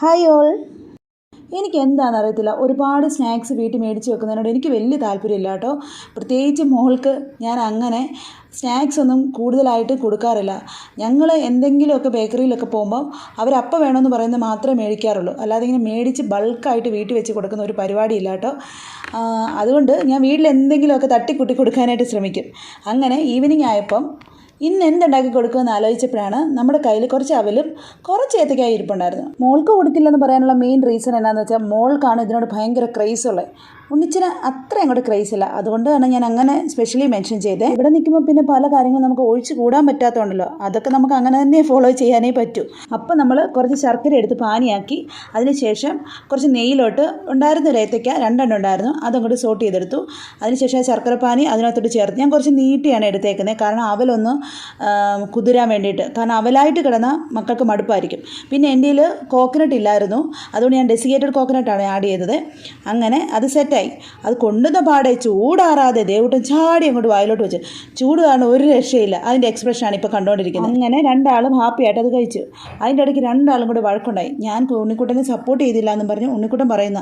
Hi all. എനിക്ക് എന്താണെന്ന് അറിയത്തില്ല, ഒരുപാട് സ്നാക്സ് വീട്ടിൽ മേടിച്ച് വെക്കുന്നതിനോട് എനിക്ക് വലിയ താല്പര്യമില്ല കേട്ടോ. പ്രത്യേകിച്ച് മോൾക്ക് ഞാൻ അങ്ങനെ സ്നാക്സ് ഒന്നും കൂടുതലായിട്ട് കൊടുക്കാറില്ല. ഞങ്ങൾ എന്തെങ്കിലുമൊക്കെ ബേക്കറിയിലൊക്കെ പോകുമ്പോൾ അവരപ്പം വേണമെന്ന് പറയുന്നത് മാത്രമേ മേടിക്കാറുള്ളൂ. അല്ലാതെ ഇങ്ങനെ മേടിച്ച് ബൾക്കായിട്ട് വീട്ടിൽ വെച്ച് കൊടുക്കുന്ന ഒരു പരിപാടിയില്ല കേട്ടോ. അതുകൊണ്ട് ഞാൻ വീട്ടിൽ എന്തെങ്കിലുമൊക്കെ തട്ടിക്കൂട്ടി കൊടുക്കാനായിട്ട് ശ്രമിക്കും. അങ്ങനെ ഈവനിങ് ആയപ്പം ഇന്ന് എന്തുണ്ടാക്കി കൊടുക്കുമെന്ന് ആലോചിച്ചപ്പോഴാണ് നമ്മുടെ കയ്യിൽ കുറച്ച് അവലും കുറച്ച് ഏത്തക്കായ ഇരിപ്പുണ്ടായിരുന്നു. മോൾക്ക് കൊടുക്കില്ലെന്ന് പറയാനുള്ള മെയിൻ റീസൺ എന്നാന്ന് വെച്ചാൽ മോൾക്കാണ് ഇതിനോട് ഭയങ്കര ക്രേസ് ഉള്ളത്. ഉണ്ണിച്ചിന് അത്ര അങ്ങോട്ട് ക്രേസ് ഇല്ല. അതുകൊണ്ടാണ് ഞാൻ അങ്ങനെ സ്പെഷ്യലി മെൻഷൻ ചെയ്തത്. ഇവിടെ നിൽക്കുമ്പോൾ പിന്നെ പല കാര്യങ്ങളും നമുക്ക് ഒഴിച്ച് കൂടാൻ പറ്റാത്തതുകൊണ്ടല്ലോ, അതൊക്കെ നമുക്ക് അങ്ങനെ തന്നെ ഫോളോ ചെയ്യാനേ പറ്റൂ. അപ്പോൾ നമ്മൾ കുറച്ച് ശർക്കര എടുത്ത് പാനിയാക്കി അതിനുശേഷം കുറച്ച് നെയ്യിലോട്ട് ഉണ്ടായിരുന്ന ഒരു ഏത്തയ്ക്ക 2 ഉണ്ടായിരുന്നു, അതങ്ങോട്ട് സോട്ട് ചെയ്തെടുത്തു. അതിനുശേഷം ആ ശർക്കര പാനി അതിനകത്തോട്ട് ചേർത്ത് ഞാൻ കുറച്ച് നീട്ടിയാണ് എടുത്തേക്കുന്നത്. കാരണം അവലൊന്ന് കുതിരാൻ വേണ്ടിയിട്ട്. കാരണം അവലായിട്ട് കിടന്ന മക്കൾക്ക് മടുപ്പായിരിക്കും. പിന്നെ എൻ്റെ കയ്യിൽ കോക്കനട്ട് ഇല്ലായിരുന്നു, അതുകൊണ്ട് ഞാൻ ഡെസിക്കേറ്റഡ് കോക്കനട്ടാണ് ആഡ് ചെയ്തത്. അങ്ങനെ അത് സെറ്റായി. അത് കൊണ്ടുവന്ന പാടെ ചൂടാറാതെ ദേവൂട്ടൻ ചാടി അങ്ങോട്ട് വായിലോട്ട് വെച്ച്. ചൂട് കാരണം ഒരു രക്ഷയില്ല. അതിൻ്റെ എക്സ്പ്രഷനാണ് ഇപ്പോൾ കണ്ടുകൊണ്ടിരിക്കുന്നത്. അങ്ങനെ രണ്ടാളും ഹാപ്പി ആയിട്ട് അത് കഴിച്ചു. അതിൻ്റെ ഇടയ്ക്ക് രണ്ടാളും കൂടെ വഴക്കുണ്ടായി. ഞാൻ ഉണ്ണിക്കുട്ടനെ സപ്പോർട്ട് ചെയ്തില്ല എന്നും പറഞ്ഞ് ഉണ്ണിക്കുട്ടൻ പറയുന്ന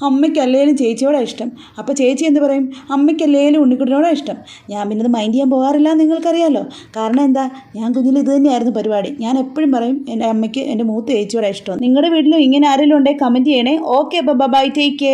അമ്മയ്ക്കല്ലേലും ചേച്ചിയോടാണ് ഇഷ്ടം. അപ്പോൾ ചേച്ചി എന്ത് പറയും? അമ്മയ്ക്കല്ലേലും ഉണ്ണിക്കുട്ടനോടാണ് ഇഷ്ടം. ഞാൻ പിന്നെ ഇത് മൈൻഡ് ചെയ്യാൻ പോകാറില്ല, നിങ്ങൾക്കറിയാമല്ലോ. കാരണം എന്താ, ഞാൻ കുഞ്ഞിൽ ഇത് തന്നെയായിരുന്നു പരിപാടി. ഞാൻ എപ്പോഴും പറയും എൻ്റെ അമ്മയ്ക്ക് എൻ്റെ മൂത്ത ചേച്ചിയോടാണ് ഇഷ്ടം. നിങ്ങളുടെ വീട്ടിലും ഇങ്ങനെ ആരെങ്കിലും ഉണ്ടെങ്കിൽ കമൻറ്റ് ചെയ്യണേ. Okay, bye, take care.